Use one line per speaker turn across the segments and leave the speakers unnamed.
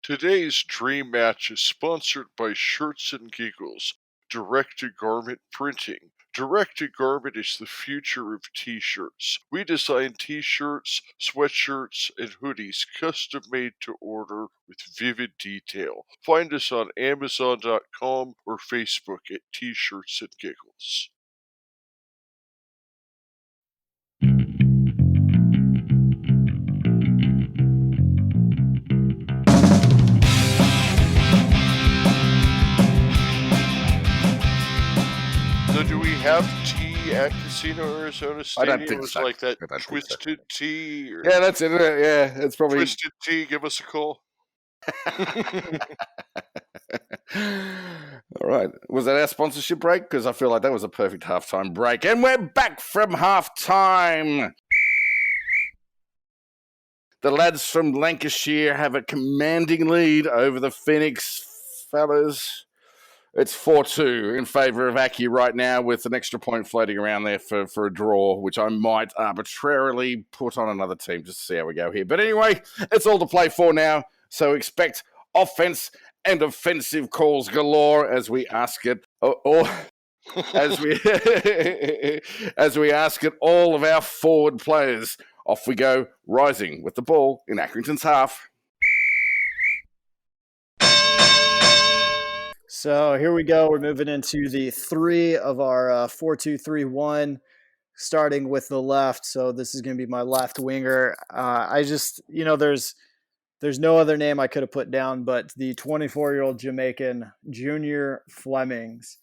Today's Dream Match is sponsored by Shirts and Giggles, direct-to-garment printing. Direct-to-garment is the future of t-shirts. We design t-shirts, sweatshirts, and hoodies custom-made to order with vivid detail. Find us on Amazon.com or Facebook at T-Shirts and Giggles. So do we have tea at Casino Arizona Stadium?
I don't think
Or is
so.
like that
I don't think so.
Twisted Tea? Or
Yeah, that's it. Yeah, it's probably.
Twisted Tea, give us a call.
All right. Was that our sponsorship break? Because I feel like that was a perfect halftime break. And we're back from halftime. The lads from Lancashire have a commanding lead over the Phoenix fellas. It's 4-2 in favour of Aki right now, with an extra point floating around there for a draw, which I might arbitrarily put on another team just to see how we go here. But anyway, it's all to play for now, so expect offense and offensive calls galore as we ask it, or as we ask it all of our forward players. Off we go, rising with the ball in Accrington's half.
So here we go. We're moving into the three of our 4-2-3-1, starting with the left. So this is going to be my left winger. There's no other name I could have put down but the 24-year-old Jamaican Junior Flemings,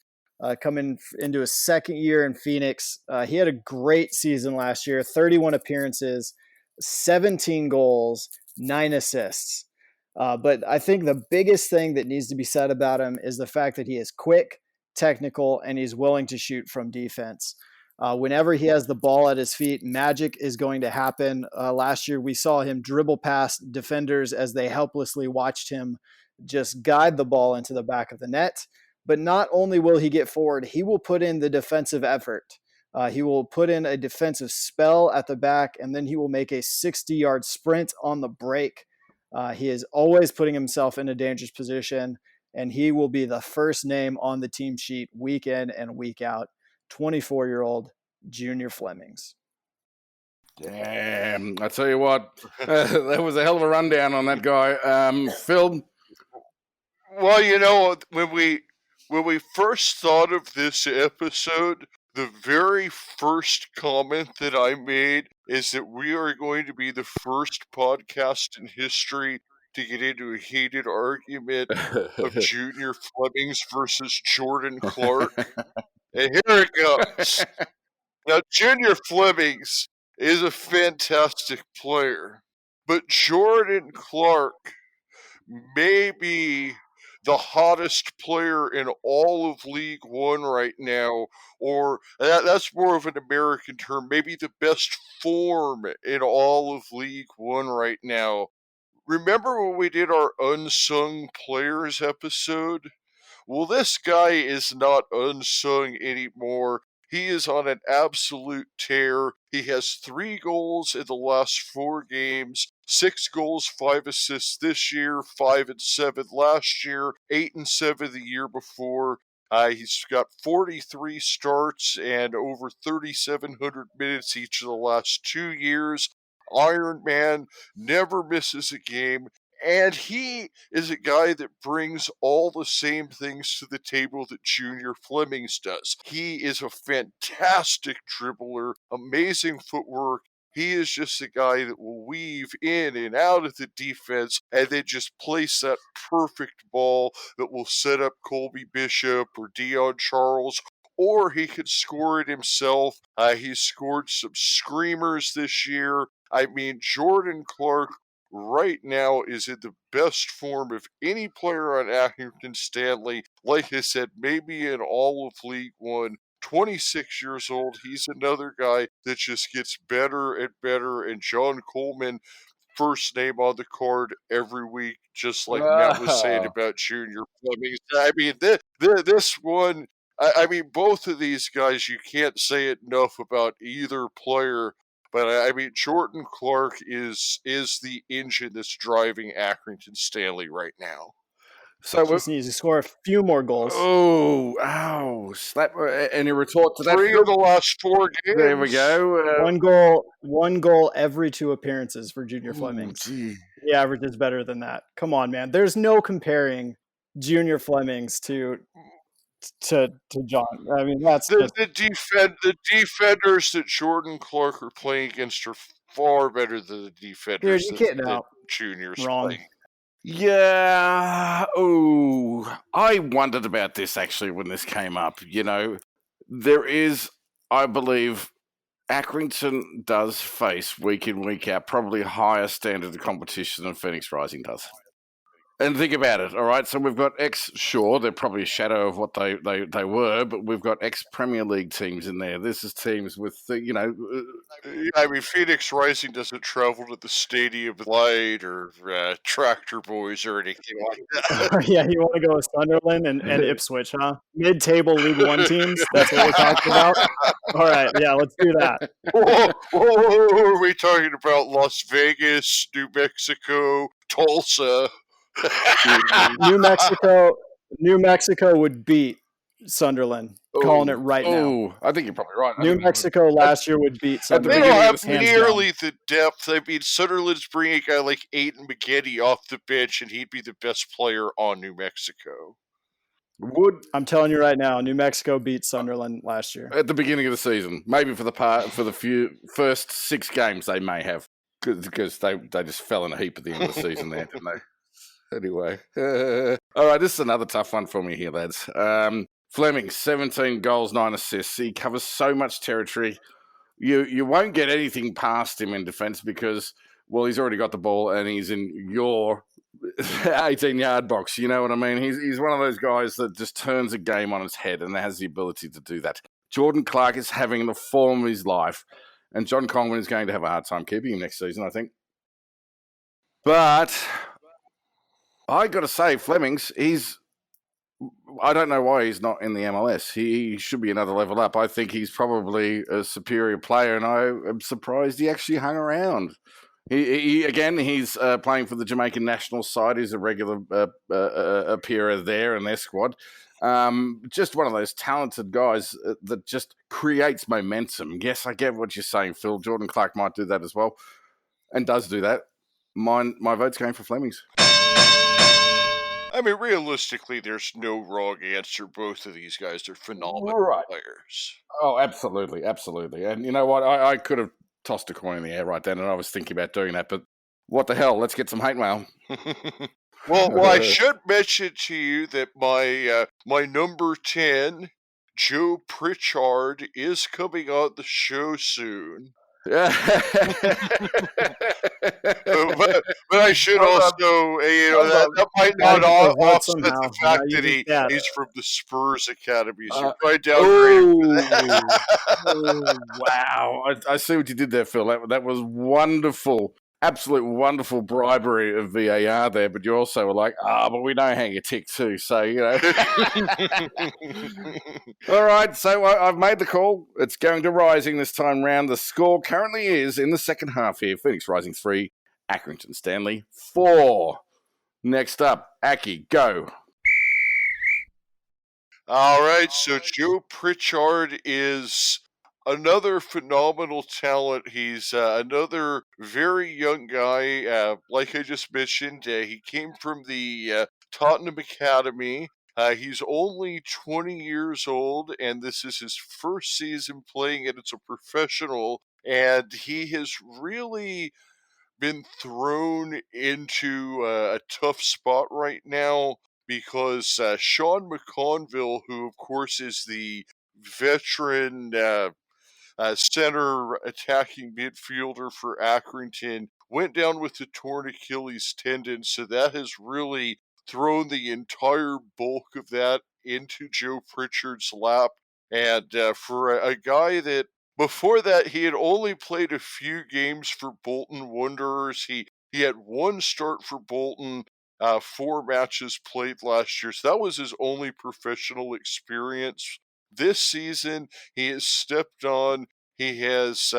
coming into his second year in Phoenix. He had a great season last year, 31 appearances, 17 goals, 9 assists. But I think the biggest thing that needs to be said about him is the fact that he is quick, technical, and he's willing to shoot from defense. Whenever he has the ball at his feet, magic is going to happen. Last year, we saw him dribble past defenders as they helplessly watched him just guide the ball into the back of the net. But not only will he get forward, he will put in the defensive effort. He will put in a defensive spell at the back, and then he will make a 60-yard sprint on the break. He is always putting himself in a dangerous position, and he will be the first name on the team sheet week in and week out. 24-year-old Junior Flemings.
Damn, I tell you what, that was a hell of a rundown on that guy. Phil?
Well, when we first thought of this episode, the very first comment that I made is that we are going to be the first podcast in history to get into a heated argument of Junior Flemings versus Jordan Clark. And here it goes. Now, Junior Flemings is a fantastic player, but Jordan Clark may be the hottest player in all of League One right now, or that's more of an American term, maybe the best form in all of League One right now. Remember when we did our Unsung Players episode? Well, this guy is not unsung anymore. He is on an absolute tear. He has 3 goals in the last 4 games, 6 goals, 5 assists this year, 5 and 7 last year, 8 and 7 the year before. He's got 43 starts and over 3,700 minutes each of the last 2 years. Iron Man never misses a game. And he is a guy that brings all the same things to the table that Junior Flemings does. He is a fantastic dribbler, amazing footwork. He is just a guy that will weave in and out of the defense and then just place that perfect ball that will set up Colby Bishop or Dion Charles, or he could score it himself. He's scored some screamers this year. I mean, Jordan Clark right now is in the best form of any player on Accrington Stanley. Like I said, maybe in all of League One. 26 years old. He's another guy that just gets better and better. And John Coleman, first name on the card every week, just like Matt was saying about Junior Flemings. I mean, this one, I mean, both of these guys, you can't say enough about either player. But I mean, Jordan Clark is the engine that's driving Accrington Stanley right now.
So
Just needs to score a few more goals.
Slap any retort to that?
3 of the last 4 games.
There we go.
One goal every 2 appearances for Junior Flemings.
Gee.
The average is better than that. Come on, man. There's no comparing Junior Flemings to John. I mean, that's
the defenders that Jordan Clark are playing against are far better than the defenders that Junior's playing.
Yeah. Oh, I wondered about this actually when this came up. You know, there is, I believe, Accrington does face week in, week out probably a higher standard of competition than Phoenix Rising does. And think about it, all right? So we've got sure, they're probably a shadow of what they were, but we've got ex-Premier League teams in there. This is teams with,
I mean, Phoenix Rising doesn't travel to the Stadium of Light or Tractor Boys or anything like that.
Yeah, you want to go with Sunderland and Ipswich, huh? Mid-table League One teams? That's what we're talking about? All right, yeah, let's do that.
Are we talking about Las Vegas, New Mexico, Tulsa?
New Mexico would beat Sunderland. Calling it right now.
Oh, I think you're probably right.
New Mexico last year would beat Sunderland.
They don't have nearly the depth. I mean, Sunderland's bringing a guy like Aidan McGetty off the bench, and he'd be the best player on New Mexico.
I'm telling you right now, New Mexico beat Sunderland last year
at the beginning of the season. Maybe for the first 6 games they may have, because they just fell in a heap at the end of the season there, didn't they? Anyway, all right, this is another tough one for me here, lads. Fleming, 17 goals, 9 assists. He covers so much territory. You won't get anything past him in defence because, well, he's already got the ball and he's in your 18-yard box. You know what I mean? He's one of those guys that just turns a game on its head and has the ability to do that. Jordan Clark is having the form of his life, and John Coleman is going to have a hard time keeping him next season, I think. But I got to say, Flemings, I don't know why he's not in the MLS. He should be another level up. I think he's probably a superior player, and I am surprised he actually hung around. He's playing for the Jamaican national side. He's a regular appearer there in their squad. Just one of those talented guys that just creates momentum. Yes, I get what you're saying, Phil. Jordan Clark might do that as well, and does do that. My vote's going for Flemings.
I mean, realistically, there's no wrong answer. Both of these guys are phenomenal players.
Oh, absolutely, absolutely. And you know what? I could have tossed a coin in the air right then, and I was thinking about doing that, but what the hell? Let's get some hate mail.
Well, I should mention to you that my number 10, Joe Pritchard, is coming on the show soon. But I should also, that might not offset the fact that he's from the Spurs Academy. So I downgrade
that. Wow. I see what you did there, Phil. That was wonderful. Absolute wonderful bribery of VAR there, but you also were like, but we know how you tick too, so, you know. All right, so I've made the call. It's going to Rising this time round. The score currently is, in the second half here, Phoenix Rising 3, Accrington Stanley 4. Next up, Aki, go.
All right, so Joe Pritchard is another phenomenal talent. He's another very young guy. Like I just mentioned, he came from the Tottenham Academy. He's only 20 years old, and this is his first season playing it as a professional. And he has really been thrown into a tough spot right now because Sean McConville, who of course is the veteran center attacking midfielder for Accrington, went down with a torn Achilles tendon, so that has really thrown the entire bulk of that into Joe Pritchard's lap. And for a guy that before that he had only played a few games for Bolton Wanderers, he had one start for Bolton, 4 matches played last year, so that was his only professional experience. This season, he has stepped on. He has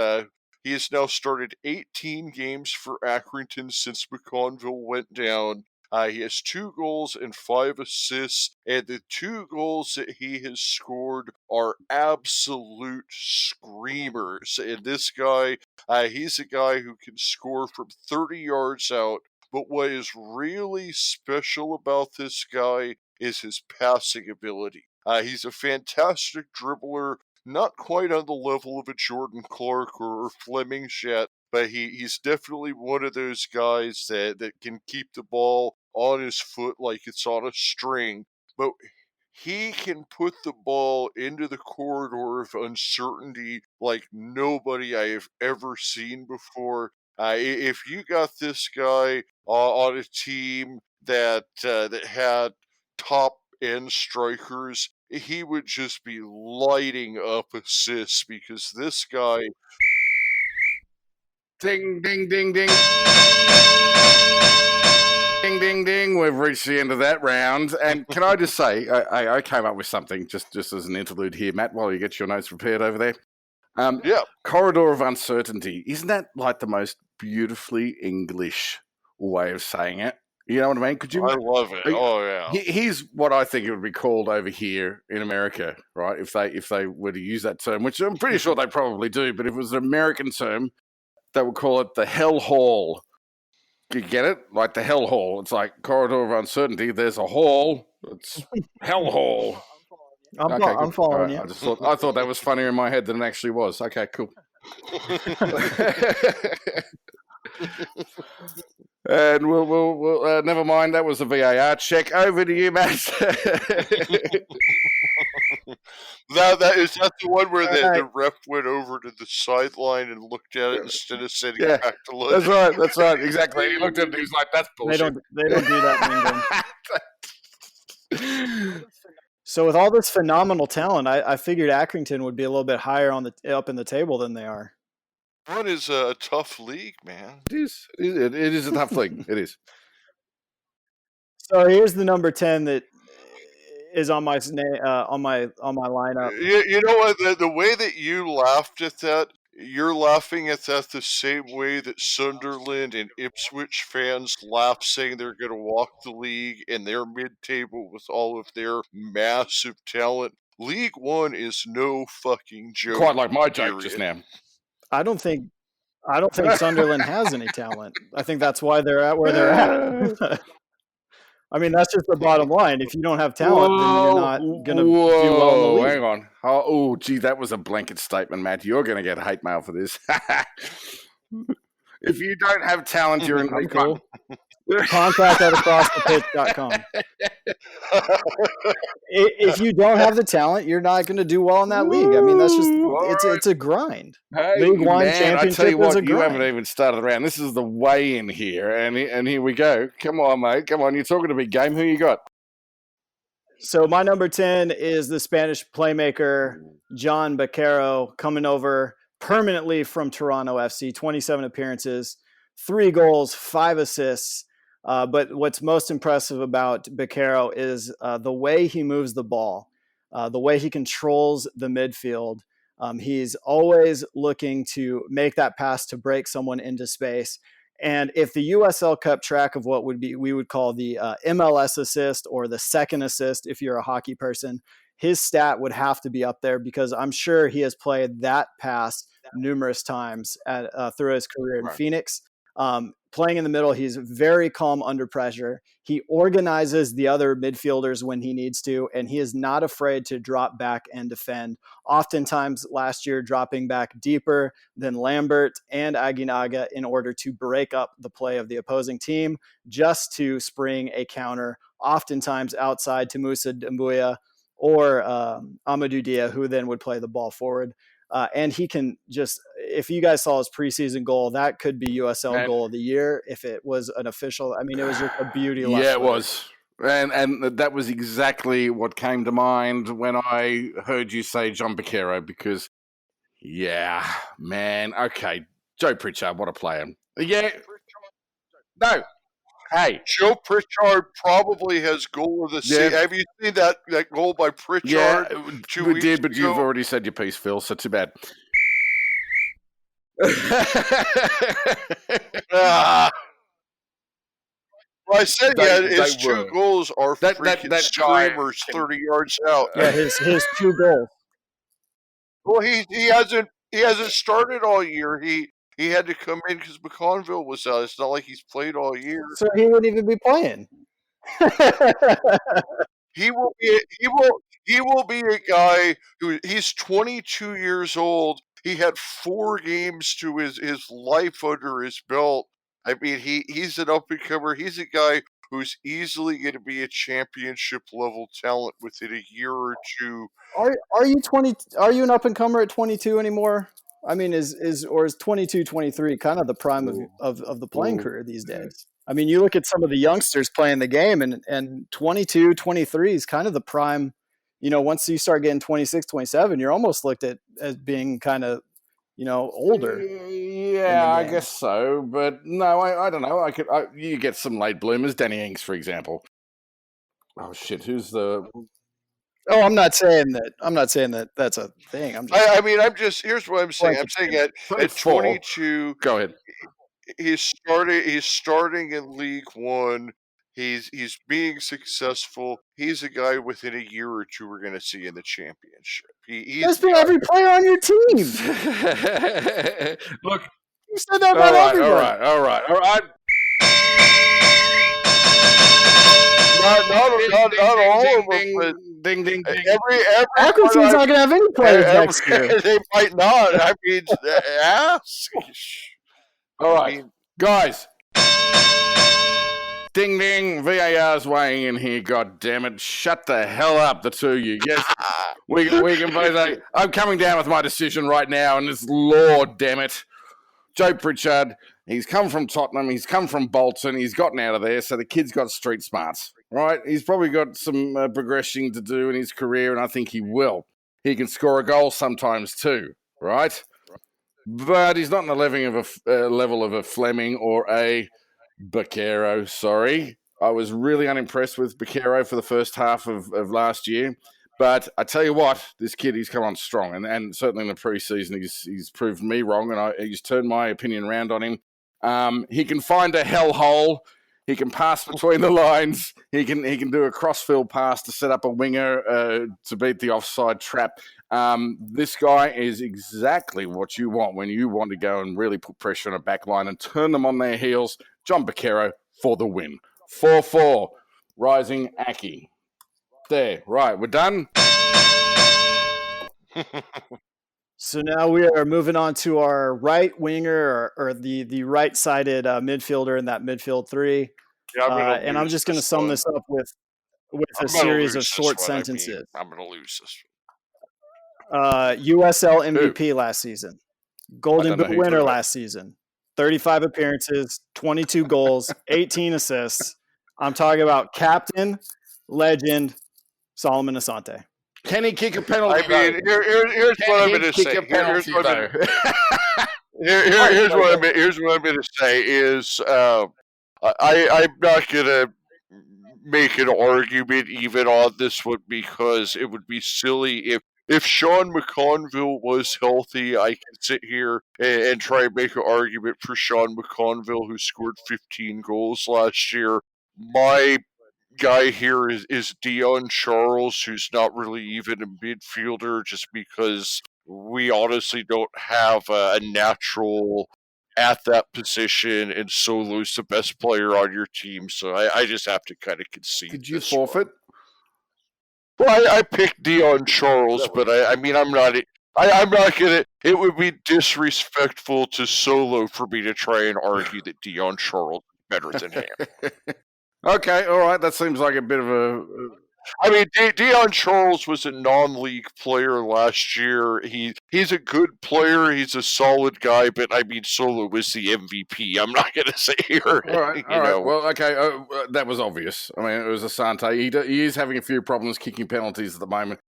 He has now started 18 games for Accrington since McConville went down. He has 2 goals and 5 assists, and the 2 goals that he has scored are absolute screamers. And this guy, he's a guy who can score from 30 yards out. But what is really special about this guy is his passing ability. He's a fantastic dribbler, not quite on the level of a Jordan Clark or Fleming yet, but he's definitely one of those guys that can keep the ball on his foot like it's on a string. But he can put the ball into the corridor of uncertainty like nobody I have ever seen before. If you got this guy on a team that had top end strikers, he would just be lighting up assists because this guy.
Ding, ding, ding, ding. Ding, ding, ding. We've reached the end of that round. And can I just say, I came up with something just as an interlude here, Matt, while you get your notes prepared over there.
Yeah.
Corridor of uncertainty. Isn't that like the most beautifully English way of saying it? You know what I mean? Could you?
I love it. Oh yeah.
Here's what I think it would be called over here in America, right? If they were to use that term, which I'm pretty sure they probably do, but if it was an American term, they would call it the Hell Hall. You get it? Like the Hell Hall. It's like corridor of uncertainty. There's a hall. It's Hell Hall.
I'm following you.
I thought that was funnier in my head than it actually was. Okay, cool. And we'll never mind. That was a VAR check. Over to you, Matt.
Is that the one where the ref went over to the sideline and looked at it instead of sitting back to look?
That's right, exactly. He looked at it and he was like, "That's bullshit."
They don't do that in England. So with all this phenomenal talent, I figured Accrington would be a little bit higher up in the table than they are.
One is a tough league, man.
It is. It is a tough league. It is.
So here's the number 10 that is on my lineup.
You know what? The way that you laughed at that, you're laughing at that the same way that Sunderland and Ipswich fans laugh, saying they're going to walk the league and they're mid-table with all of their massive talent. League One is no fucking joke.
Quite like my joke just now.
I don't think Sunderland has any talent. I think that's why they're at where they're at. I mean, that's just the bottom line. If you don't have talent, then you're not going to do well in the league.
Hang on. Oh, gee, that was a blanket statement, Matt. You're going to get hate mail for this. If you don't have talent, you're in League One.
Contact at acrossthepitch.com. If you don't have the talent, you're not going to do well in that league. I mean, that's just it's a grind.
Hey,
League One
man,
championship
I tell you what,
is a
you
grind.
haven't even started around. This is the way in here, and here we go. Come on, mate. Come on. You're talking a big game. Who you got?
So my number 10 is the Spanish playmaker John Baquero, coming over permanently from Toronto FC. 27 appearances, 3 goals, 5 assists. But what's most impressive about Baquero is the way he moves the ball, the way he controls the midfield. He's always looking to make that pass to break someone into space. And if the USL kept track of what we would call the MLS assist or the second assist, if you're a hockey person, his stat would have to be up there because I'm sure he has played that pass numerous times through his career in Phoenix. Playing in the middle, he's very calm under pressure. He organizes the other midfielders when he needs to, and he is not afraid to drop back and defend. Oftentimes last year, dropping back deeper than Lambert and Aguinaga in order to break up the play of the opposing team, just to spring a counter, oftentimes outside to Moussa Doumbouya or Amadou Dia, who then would play the ball forward. And he can just, if you guys saw his preseason goal, that could be USL goal of the year if it was an official. I mean, it was just a beauty.
Yeah, it was. And that was exactly what came to mind when I heard you say John Baquero, because, yeah, man, okay. Joe Pritchard, what a player. Yeah. No. Hey,
Joe Pritchard probably has goal of the season. Have you seen that goal by Pritchard?
Yeah, we did, but you've already said your piece, Phil, so too bad.
Ah, well, I said his
they
2
were.
goals are
That
freaking
guy
screamers
can.
30 yards out.
Yeah, his 2 goals.
Well, he hasn't started all year. He had to come in because McConville was out. It's not like he's played all year.
So he wouldn't even be playing.
He will be a guy he's 22 years old. He had 4 games to his life under his belt. I mean, he's an up and comer. He's a guy who's easily going to be a championship level talent within a year or two.
Are you 20? Are you an up and comer at 22 anymore? I mean, is 22, 23 kind of the prime of the playing career these days? I mean, you look at some of the youngsters playing the game, and 22, 23 is kind of the prime. You know, once you start getting 26, 27, you're almost looked at as being kind of, older.
Yeah, I guess so. But no, I don't know. You get some late bloomers, Danny Ings, for example. Oh shit, who's the?
Oh, I'm not saying that that's a thing. I'm just.
I mean, here's what I'm saying. I'm saying at 22,
Go ahead.
he's starting in League One. He's being successful. He's a guy within a year or two we're going to see in the championship.
That's been every player on your team.
Look,
you said that about everybody.
All right.
Not all of them, but
ding.
every
Accrington's not going to have any players next year.
They might not. I mean, ask.
All right, guys. Ding, VAR's weighing in here. God damn it! Shut the hell up, the two of you. Yes, we can both say, I'm coming down with my decision right now, and it's law. Damn it, Joe Pritchard. He's come from Tottenham. He's come from Bolton. He's gotten out of there, so the kid's got street smarts. Right? He's probably got some progression to do in his career, and I think he will. He can score a goal sometimes too. Right? But he's not on the level of a Fleming or a Baquero. Sorry. I was really unimpressed with Baquero for the first half of last year. But I tell you what, this kid, he's come on strong. And certainly in the preseason, he's proved me wrong, and he's turned my opinion around on him. He can find a hellhole. He can pass between the lines. He can do a crossfield pass to set up a winger to beat the offside trap. This guy is exactly what you want when you want to go and really put pressure on a back line and turn them on their heels. John Baquero for the win. 4-4. Rising Aki. There. Right, we're done.
So now we are moving on to our right winger or the right-sided midfielder in that midfield three.
Yeah,
and I'm just going to sum this up with a series of short sentences.
I'm going to lose this
USL MVP last season. Golden Boot winner last season. 35 appearances, 22 goals, 18 assists. I'm talking about captain, legend, Solomon Asante.
Can he kick a penalty?
I mean, here's what I'm going to say. Here's what I'm going to say is I'm not going to make an argument even on this one because it would be silly if Sean McConville was healthy. I can sit here and try and make an argument for Sean McConville, who scored 15 goals last year. My guy here is Dion Charles, who's not really even a midfielder, just because we honestly don't have a natural at that position, and Solo's the best player on your team, so I just have to kind of concede.
Did you forfeit?
Well, I picked Dion Charles, but I mean, I'm not gonna. It would be disrespectful to Solo for me to try and argue that Dion Charles is better than him.
Okay, all right. That seems like a bit of a.
I mean, Dion Charles was a non-league player last year. He's a good player. He's a solid guy, but I mean, Solo was the MVP. I'm not going to say here.
All right. Well, okay. That was obvious. I mean, it was Asante. He is having a few problems kicking penalties at the moment.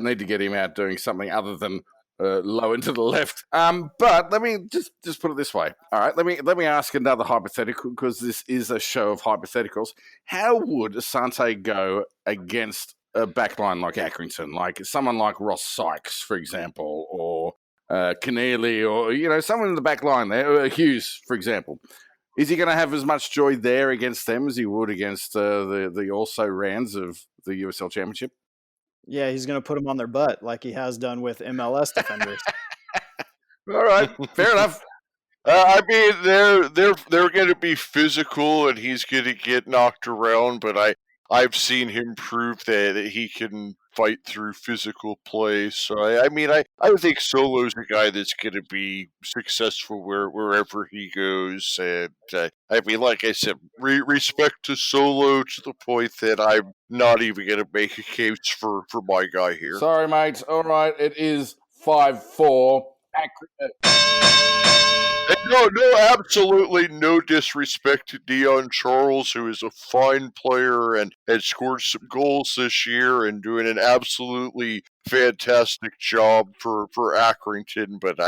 Need to get him out doing something other than low into the left. But let me just put it this way. All right. Let me ask another hypothetical, because this is a show of hypotheticals. How would Asante go against a backline like Accrington, like someone like Ross Sykes, for example, or Keneally or, someone in the back line there, Hughes, for example. Is he going to have as much joy there against them as he would against the also-rans of the USL Championship?
Yeah, he's going to put them on their butt like he has done with MLS defenders.
All right, fair enough.
I mean, they're going to be physical, and he's going to get knocked around. But I've seen him prove that he can fight through physical play. So I think Solo's a guy that's going to be successful wherever he goes. And I mean, like I said, respect to Solo to the point that I'm not even going to make a case for my guy here.
Sorry, mate. All right, it is 5-4.
No, absolutely no disrespect to Dion Charles, who is a fine player and had scored some goals this year and doing an absolutely fantastic job for Accrington. But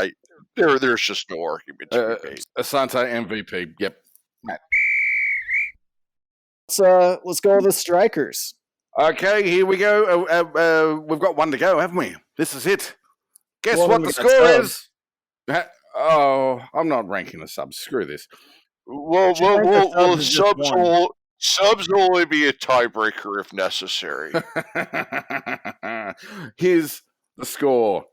there's just no argument to be made.
Asante MVP. Yep. Matt.
Let's go with the strikers.
Okay, here we go. We've got one to go, haven't we? This is it. Guess what the score is? Oh, I'm not ranking the subs. Screw this.
Well, subs will only be a tiebreaker if necessary.
Here's the score.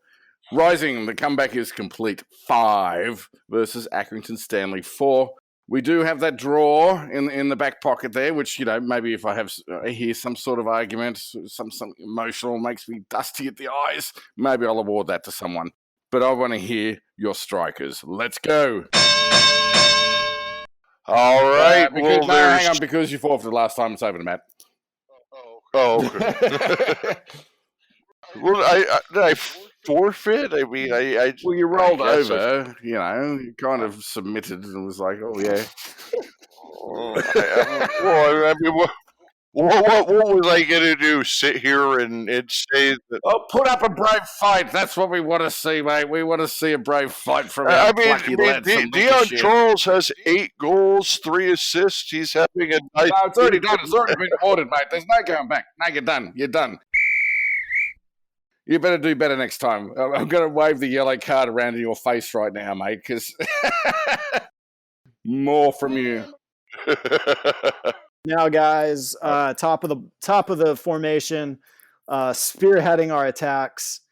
Rising, the comeback is complete. 5 versus Accrington Stanley 4. We do have that draw in the back pocket there, which, maybe if I hear some sort of argument, some emotional, makes me dusty at the eyes, maybe I'll award that to someone. But I want to hear your strikers. Let's go.
All right.
Hang on, because you forfeited last time. It's over to Matt.
Oh, okay. Well, did I forfeit? I mean,
well, you rolled over. You kind of submitted and was like, "Oh yeah."
What was I gonna do? Sit here and say that?
Oh, put up a brave fight. That's what we want to see, mate. We want to see a brave fight from our plucky lads.
Dion Charles has 8 goals, 3 assists. He's having a nice.
No, it's already done. It's already been ordered, mate. There's no going back. No, you're done. You're done. You better do better next time. I'm going to wave the yellow card around in your face right now, mate, because more from you.
Now, guys, top of the formation, spearheading our attacks.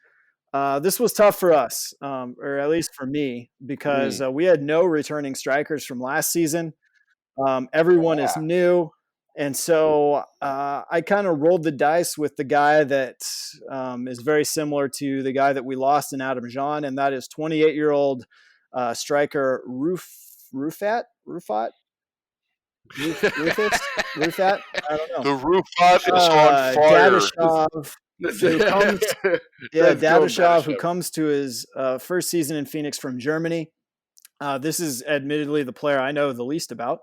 This was tough for us, or at least for me, because we had no returning strikers from last season. Everyone is new. And so I kind of rolled the dice with the guy that is very similar to the guy that we lost in Adam Jean, and that is 28-year-old striker Rufat? Rufat? I don't know.
The Rufat is on fire.
Dadashov, who comes to his first season in Phoenix from Germany. This is admittedly the player I know the least about.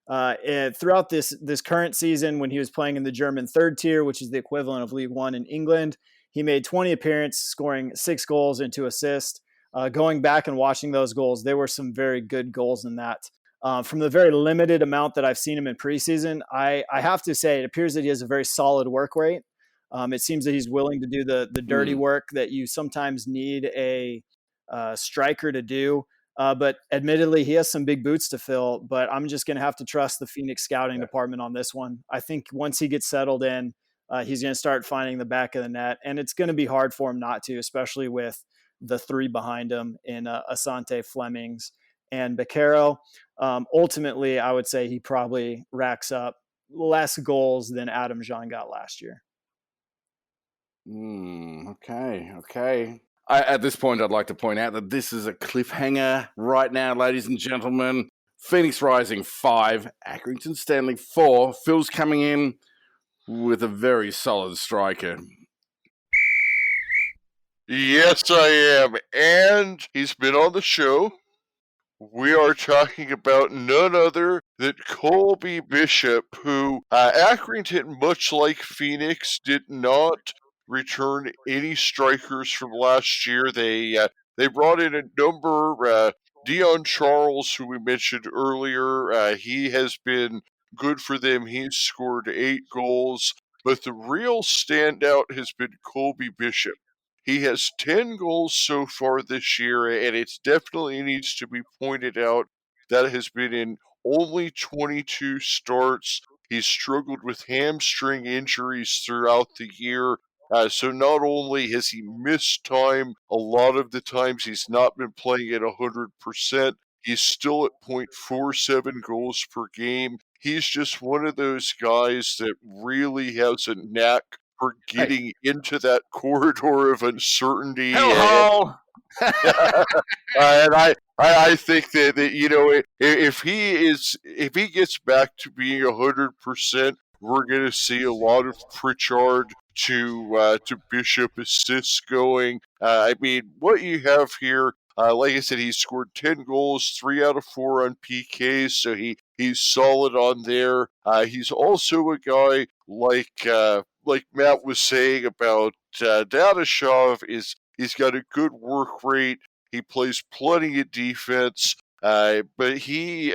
And throughout this current season, when he was playing in the German third tier, which is the equivalent of League One in England, he made 20 appearances, scoring 6 goals and 2 assists. Going back and watching those goals, there were some very good goals in that. From the very limited amount that I've seen him in preseason, I have to say it appears that he has a very solid work rate. It seems that he's willing to do the dirty work that you sometimes need a striker to do. But admittedly, he has some big boots to fill, but I'm just going to have to trust the Phoenix scouting department on this one. I think once he gets settled in, he's going to start finding the back of the net, and it's going to be hard for him not to, especially with the 3 behind him in Asante, Flemings, and Beccaro. Ultimately, I would say he probably racks up less goals than Adam Jean got last year.
Okay. At this point, I'd like to point out that this is a cliffhanger right now, ladies and gentlemen. Phoenix Rising 5, Accrington Stanley 4. Phil's coming in with a very solid striker.
Yes, I am. And he's been on the show. We are talking about none other than Colby Bishop, who Accrington, much like Phoenix, did not return any strikers from last year. They brought in a number. Dion Charles, who we mentioned earlier, he has been good for them. He's scored 8 goals. But the real standout has been Colby Bishop. He has 10 goals so far this year, and it definitely needs to be pointed out that has been in only 22 starts. He's struggled with hamstring injuries throughout the year. So not only has he missed time, a lot of the times he's not been playing at 100%. He's still at 0.47 goals per game. He's just one of those guys that really has a knack for getting into that corridor of uncertainty.
Hellhole!
And I think that if he gets back to being 100%, we're going to see a lot of Pritchard to Bishop assists going. I mean, what you have here, like I said, he scored 10 goals, 3 out of 4 on PKs, so he's solid on there. He's also a guy like Matt was saying about Dadashov he's got a good work rate. He plays plenty of defense, but he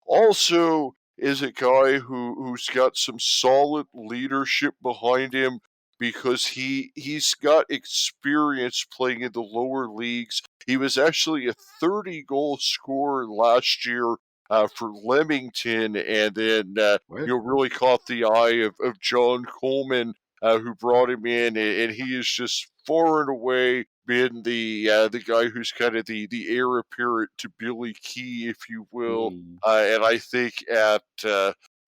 also is a guy who's got some solid leadership behind him because he's got experience playing in the lower leagues. He was actually a 30-goal scorer last year for Leamington, and then really caught the eye of John Coleman, who brought him in, and he is just far and away been the guy who's kind of the heir apparent to Billy Key, if you will. And I think at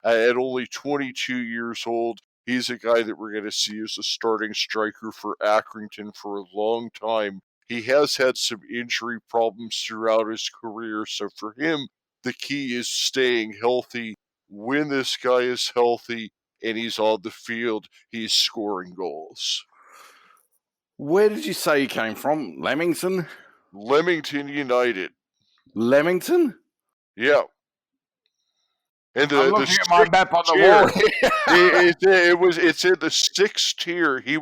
only 22 years old, he's a guy that we're going to see as a starting striker for Accrington for a long time. He has had some injury problems throughout his career, so for him, the key is staying healthy. When this guy is healthy and he's on the field, he's scoring goals.
Where did you say you came from? Leamington?
Leamington United.
Leamington?
Yeah. And
I'm looking at my map on the wall.
It's in the 6th tier. He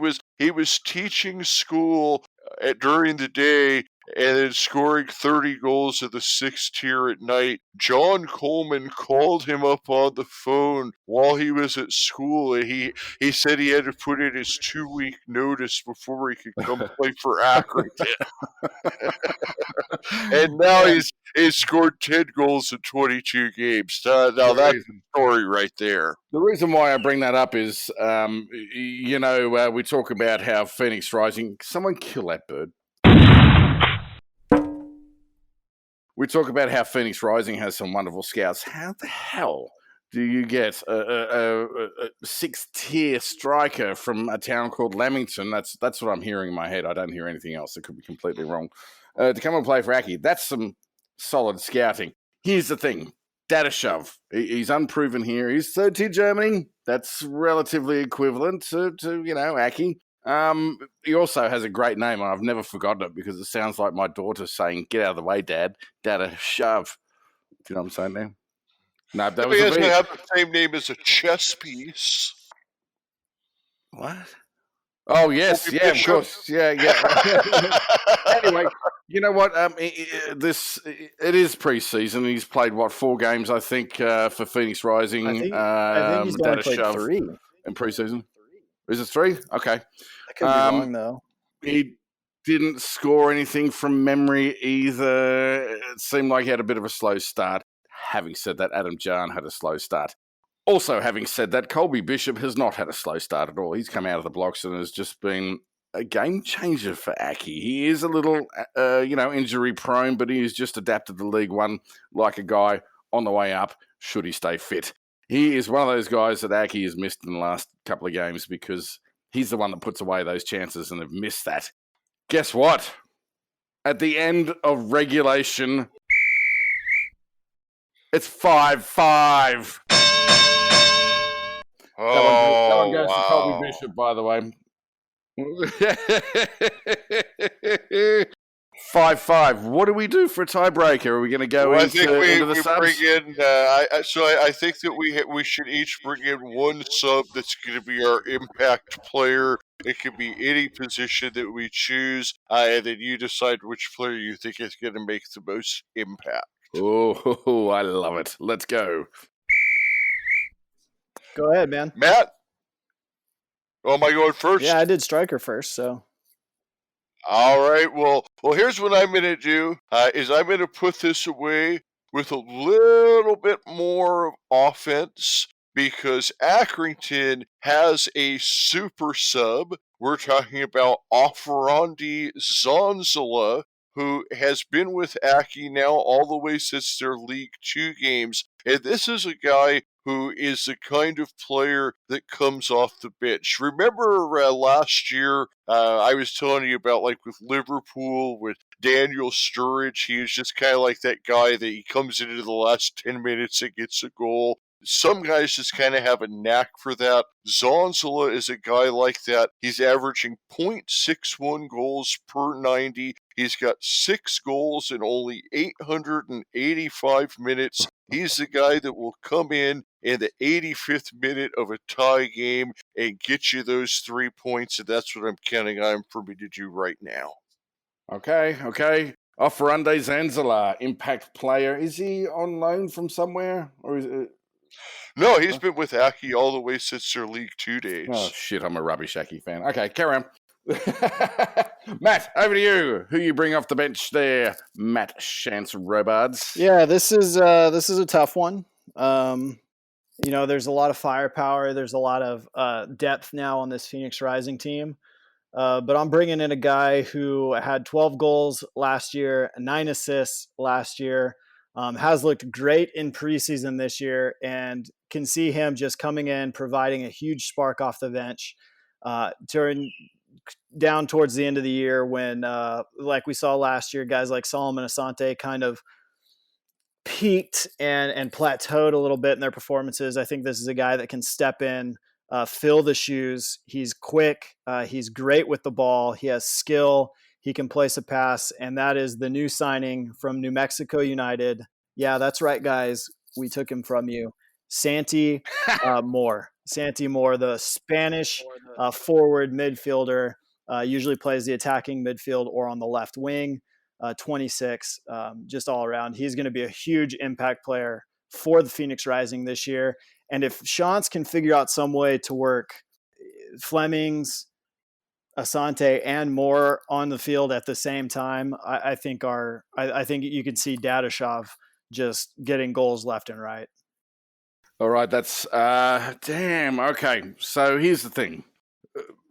was teaching school during the day and then scoring 30 goals in the 6th tier at night. John Coleman called him up on the phone while he was at school, and he said he had to put in his 2-week notice before he could come play for Accrington. And now he's scored 10 goals in 22 games. Now that's the story right there.
The reason why I bring that up is, we talk about how Phoenix Rising... Someone kill that bird. We talk about how Phoenix Rising has some wonderful scouts. How the hell do you get a 6th-tier striker from a town called Leamington? That's what I'm hearing in my head. I don't hear anything else. It could be completely wrong. To come and play for Aki, that's some solid scouting. Here's the thing. Dadashov, he's unproven here. He's 3rd-tier Germany. That's relatively equivalent to Aki. He also has a great name, and I've never forgotten it because it sounds like my daughter saying, "Get out of the way, Dad. Dadashov." Do you know what I'm saying now? No, that was
doesn't have the same name as a chess piece.
What? Oh, yes. Yeah, of course. Yeah. Anyway, you know what? It is pre-season. He's played, 4 games, I think, for Phoenix Rising.
I think he's only played 3.
In pre-season. Is it 3? Okay.
I could be wrong, though.
He didn't score anything from memory either. It seemed like he had a bit of a slow start. Having said that, Adam Jarn had a slow start. Also, having said that, Colby Bishop has not had a slow start at all. He's come out of the blocks and has just been a game changer for Aki. He is a little, injury prone, but he has just adapted to League One like a guy on the way up, should he stay fit. He is one of those guys that Aki has missed in the last couple of games because he's the one that puts away those chances and have missed that. Guess what? At the end of regulation, it's 5-5. That one goes to Colby Bishop, by the way. 5-5. What do we do for a tiebreaker? Are we going to go into the subs?
Bring in. I think that we should each bring in one sub that's going to be our impact player. It could be any position that we choose, and then you decide which player you think is going to make the most impact.
Oh, I love it. Let's go.
Go ahead, man.
Matt? Oh, am I going first?
Yeah, I did striker first, so.
All right. Well. Here's what I'm going to do. Is I'm going to put this away with a little bit more offense because Accrington has a super sub. We're talking about Offerandi Zonzala, who has been with Aki now all the way since their League Two games. And this is a guy who is the kind of player that comes off the bench. Remember last year, I was telling you about, like, with Liverpool, with Daniel Sturridge, he was just kind of like that guy that he comes into the last 10 minutes and gets a goal. Some guys just kind of have a knack for that. Zonzala is a guy like that. He's averaging .61 goals per 90. He's got 6 goals in only 885 minutes. He's the guy that will come in the 85th minute of a tie game and get you those 3 points, and that's what I'm counting on for me to do right now.
Okay. Offerande Zanzala, impact player. Is he on loan from somewhere? Or is it...
No, he's been with Aki all the way since their League Two days.
Oh, shit, I'm a rubbish Aki fan. Okay, carry on. Matt, over to you. Who you bring off the bench there? Matt Schantz Robards.
Yeah, this is a tough one. There's a lot of firepower. There's a lot of depth now on this Phoenix Rising team. But I'm bringing in a guy who had 12 goals last year, 9 assists last year, has looked great in preseason this year, and can see him just coming in, providing a huge spark off the bench down towards the end of the year when, like we saw last year, guys like Solomon Asante kind of peaked and plateaued a little bit in their performances. I think this is a guy that can step in, fill the shoes. He's quick. He's great with the ball. He has skill. He can place a pass. And that is the new signing from New Mexico United. Yeah, that's right, guys. We took him from you. Santi Moore. Santi Moore, the Spanish forward midfielder, usually plays the attacking midfield or on the left wing. 26, just all around. He's going to be a huge impact player for the Phoenix Rising this year. And if Schantz can figure out some way to work Flemings, Asante, and Moore on the field at the same time, I think you can see Dadashov just getting goals left and right.
All right, that's damn. Okay, so here's the thing.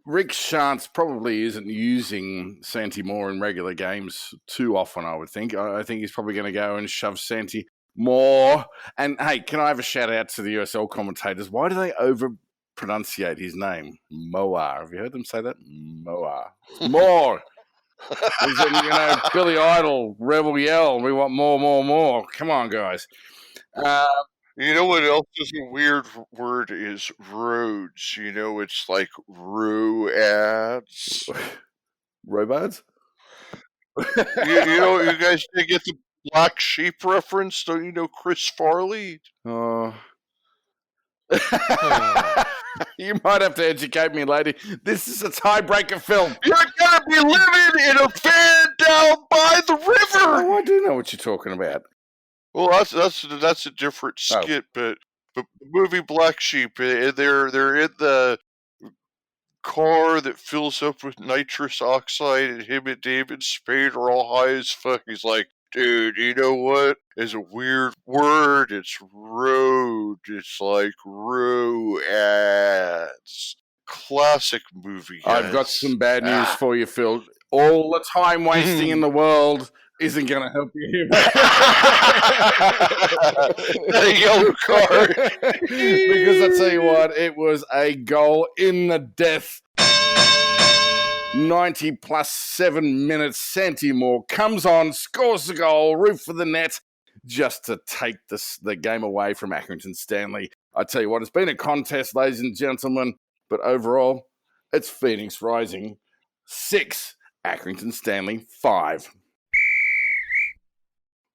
Rick Schantz probably isn't using Santi Moore in regular games too often, I would think. I think he's probably going to go and shove Santi Moore. And, hey, can I have a shout-out to the USL commentators? Why do they over-pronunciate his name? Moar. Have you heard them say that? Moar. More. Billy Idol, Rebel Yell. We want more. Come on, guys.
You know what else is a weird word is roads. It's like roads.
Robots?
You guys didn't get the Black Sheep reference? Don't you know Chris Farley?
Oh. You might have to educate me, lady. This is a tiebreaker film.
You're gonna be living in a van down by the river.
Oh, I do know what you're talking about.
Well, that's a different skit, but the movie Black Sheep, they're in the car that fills up with nitrous oxide, and him and David Spade are all high as fuck. He's like, dude, you know what? It's a weird word. It's road. It's like roads. Classic movie, guys.
I've got some bad news for you, Phil. All the time wasting in the world isn't going to help you here. The yellow card. Because I tell you what, it was a goal in the death. 90 plus 7 minutes. Santi Moore comes on, scores the goal, roof of the net, just to take the game away from Accrington Stanley. I tell you what, it's been a contest, ladies and gentlemen, but overall, it's Phoenix Rising 6, Accrington Stanley 5.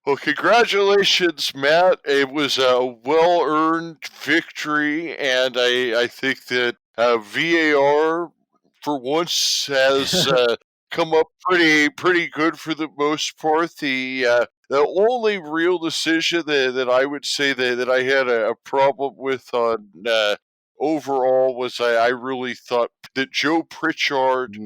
Well, congratulations, Matt. It was a well-earned victory, and I think that VAR, for once, has come up pretty good for the most part. The only real decision that I would say that I had a problem with on overall was I really thought that Joe Pritchard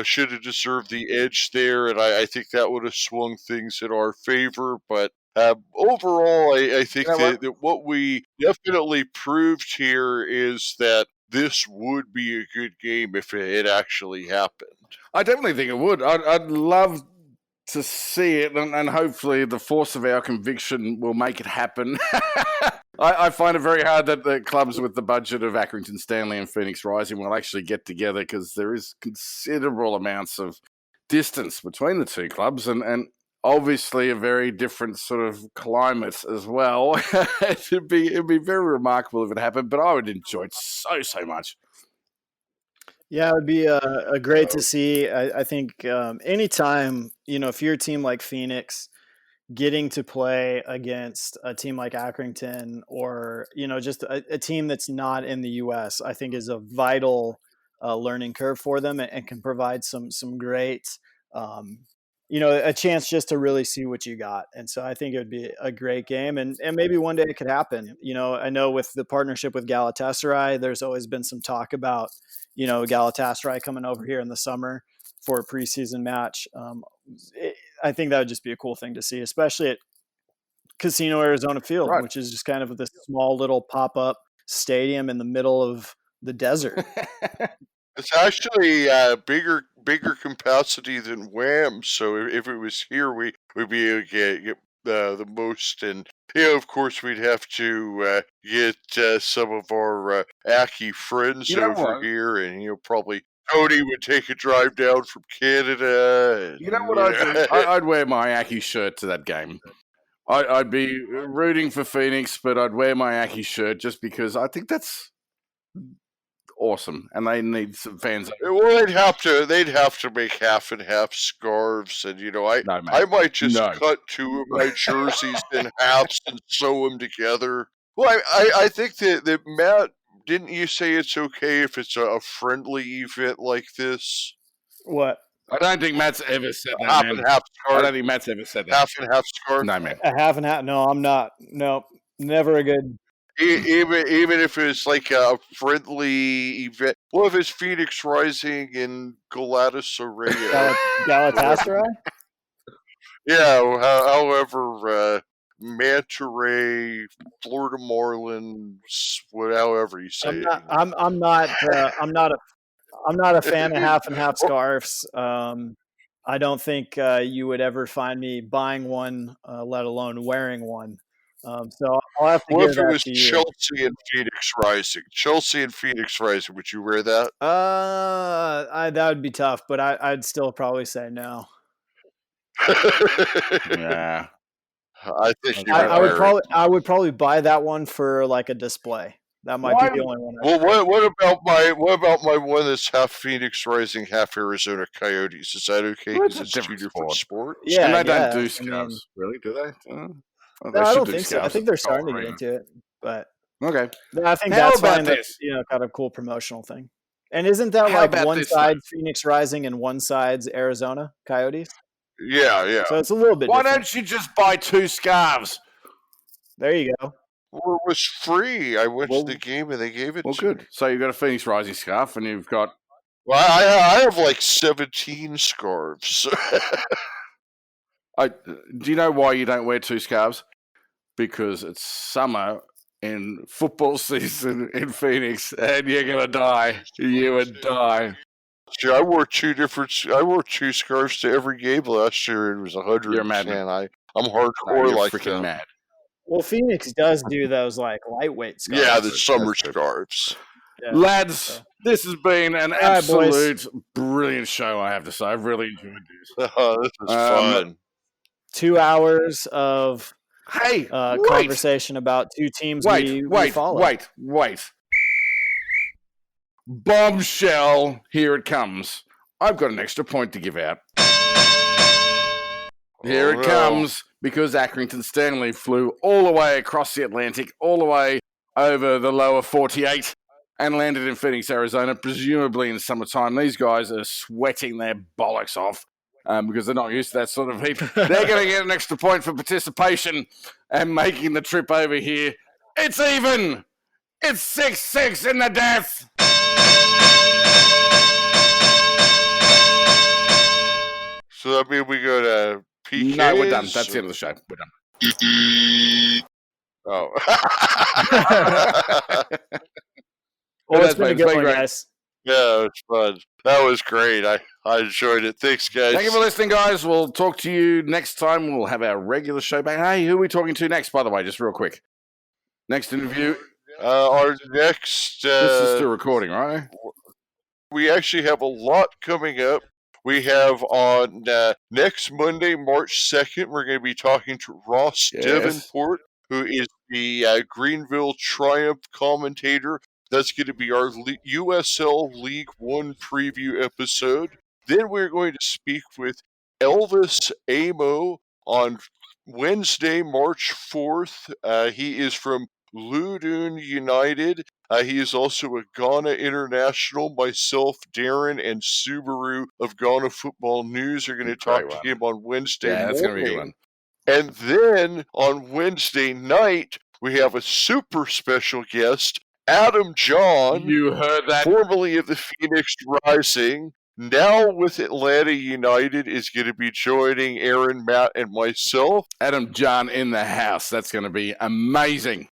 should have deserved the edge there, and I think that would have swung things in our favor. But overall, I think that what we definitely proved here is that this would be a good game if it actually happened.
I definitely think it would. I'd love to see it, and hopefully the force of our conviction will make it happen. I find it very hard that the clubs with the budget of Accrington Stanley and Phoenix Rising will actually get together, because there is considerable amounts of distance between the two clubs, and obviously a very different sort of climate as well. it'd be very remarkable if it happened, but I would enjoy it so much.
Yeah, it would be great to see. I think anytime, if you're a team like Phoenix, getting to play against a team like Accrington, or, just a team that's not in the U.S., I think is a vital learning curve for them, and can provide some great, a chance just to really see what you got. And so I think it would be a great game, and maybe one day it could happen. I know with the partnership with Galatasaray, there's always been some talk about, Galatasaray coming over here in the summer for a preseason match. I think that would just be a cool thing to see, especially at Casino Arizona Field, which is just kind of this small little pop-up stadium in the middle of the desert.
It's actually bigger capacity than Wham, so if it was here, we'd be able to get the most. And of course, we'd have to get some of our Aki friends over here, and probably Cody would take a drive down from Canada.
You know what I'd do? I'd wear my Aki shirt to that game. I'd be rooting for Phoenix, but I'd wear my Aki shirt just because I think that's awesome, and they need some fans.
Well, they'd have to make half and half scarves, and I might just cut two of my jerseys in halves and sew them together. Well, I think that Matt, didn't you say it's okay if it's a friendly event like this?
What?
I don't think Matt's ever said that.
Half and half scarf.
I don't think Matt's ever said that.
Half and half scarf.
No, man.
A half and half. No, I'm not. No, never a good.
Even if it's like a friendly event. What if it's Phoenix Rising in Galatasaray?
Galatasaray?
Yeah, however, Manta-Ray, Florida Marlins, however you say it.
I'm not a fan of half and half scarves. I don't think you would ever find me buying one, let alone wearing one. So I'll have to
What
give
if it
that
was
to you.
Chelsea and Phoenix Rising? Chelsea and Phoenix Rising, would you wear that?
That would be tough, but I'd still probably say no.
Yeah.
I think
I would probably buy that one for like a display. That might be the only one.
Well, what about my one that's half Phoenix Rising, half Arizona Coyotes? Is that okay? Because it's two different sports.
Yeah, and they don't do scarves, really, do they?
No, I don't think so. I think they're starting to get into it, but
okay.
I think that's fine. That's kind of cool promotional thing. And isn't that like one side Phoenix Rising and one side's Arizona Coyotes?
Yeah.
So it's a little bit.
Why don't you just buy two scarves?
There you go.
Well, it was free. I went to the game and they gave it to me.
Good. So you've got a Phoenix Rising scarf and you've got...
Well, I have like 17 scarves.
Do you know why you don't wear two scarves? Because it's summer in football season in Phoenix and you're going to die. You would die.
See, I wore two scarves to every game last year. It was 100%.
You're mad.
I'm hardcore like that.
Mad.
Well, Phoenix does do those like lightweight scarves.
Yeah, the summer scarves.
Yeah. Lads, this has been an absolute brilliant show, I have to say. I've really enjoyed this.
This is fun.
2 hours of conversation about two teams we follow.
Wait. Bombshell, here it comes. I've got an extra point to give out. Here it comes, because Accrington Stanley flew all the way across the Atlantic, all the way over the lower 48, and landed in Phoenix, Arizona, presumably in summertime. These guys are sweating their bollocks off because they're not used to that sort of heat. They're going to get an extra point for participation and making the trip over here. It's even! It's 6-6 in the death.
So that means we go to PKs?
No, we're done. That's the end of the show. We're done.
Oh.
Well, it's been a
It's
good
been
one,
great.
guys.
Yeah, it was fun. That was great. I enjoyed it. Thanks, guys.
Thank you for listening, guys. We'll talk to you next time. We'll have our regular show back. Hey, who are we talking to next, by the way, just real quick? Next interview.
Our next...
This is still recording, right?
We actually have a lot coming up. We have on next Monday, March 2nd, we're going to be talking to Ross
Yes.
Davenport, who is the Greenville Triumph commentator. That's going to be our USL League One preview episode. Then we're going to speak with Elvis Amo on Wednesday, March 4th. He is from Loudoun United. He is also a Ghana international. Myself, Darren, and Subaru of Ghana Football News are going to talk to him on Wednesday morning.
That's going to be a good one.
And then on Wednesday night, we have a super special guest, Adam John.
You heard that?
Formerly of the Phoenix Rising, now with Atlanta United, is going to be joining Aaron, Matt, and myself.
Adam John in the house. That's going to be amazing.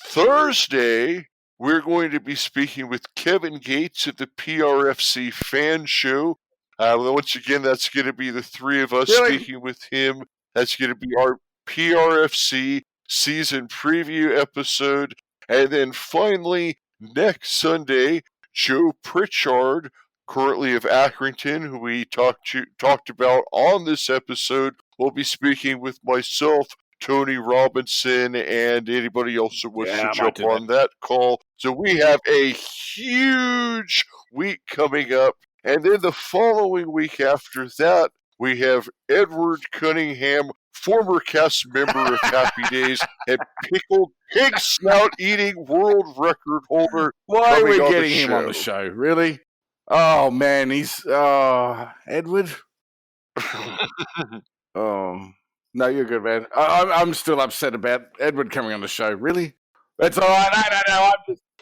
Thursday, we're going to be speaking with Kevin Gates of the PRFC Fan Show. Once again, that's going to be the three of us speaking with him. That's going to be our PRFC season preview episode. And then finally, next Sunday, Joe Pritchard, currently of Accrington, who we talked about on this episode, will be speaking with myself, Tony Robinson, and anybody else that wants to jump on that call. So we have a huge week coming up. And then the following week after that, we have Edward Cunningham, former cast member of Happy Days, and pickled pig snout eating world record holder.
Why are we getting him on the show? Really? Oh, man. He's... Edward? No, you're good, man. I'm still upset about Edward coming on the show. Really? That's all right. No.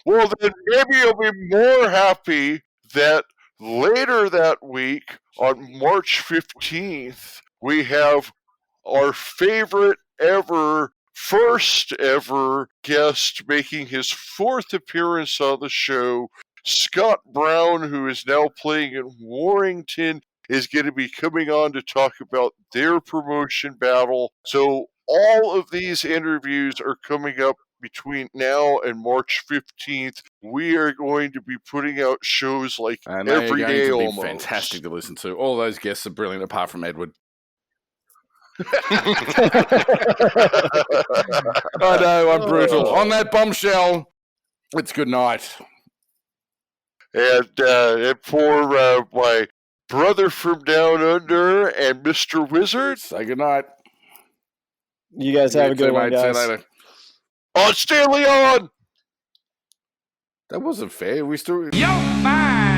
Well, then maybe you'll be more happy that later that week, on March 15th, we have our favorite ever, first ever guest making his fourth appearance on the show. Scott Brown, who is now playing in Warrington, is going to be coming on to talk about their promotion battle. So all of these interviews are coming up between now and March 15th. We are going to be putting out shows like every day almost.
Fantastic to listen to. All those guests are brilliant apart from Edward. I know, I'm brutal. On that bombshell, it's good night.
And for my brother from down under and Mr. Wizard,
say good night.
You guys have a good one, guys.
See you later.
On Stanley on!
That wasn't fair. We still...
Yo, fine.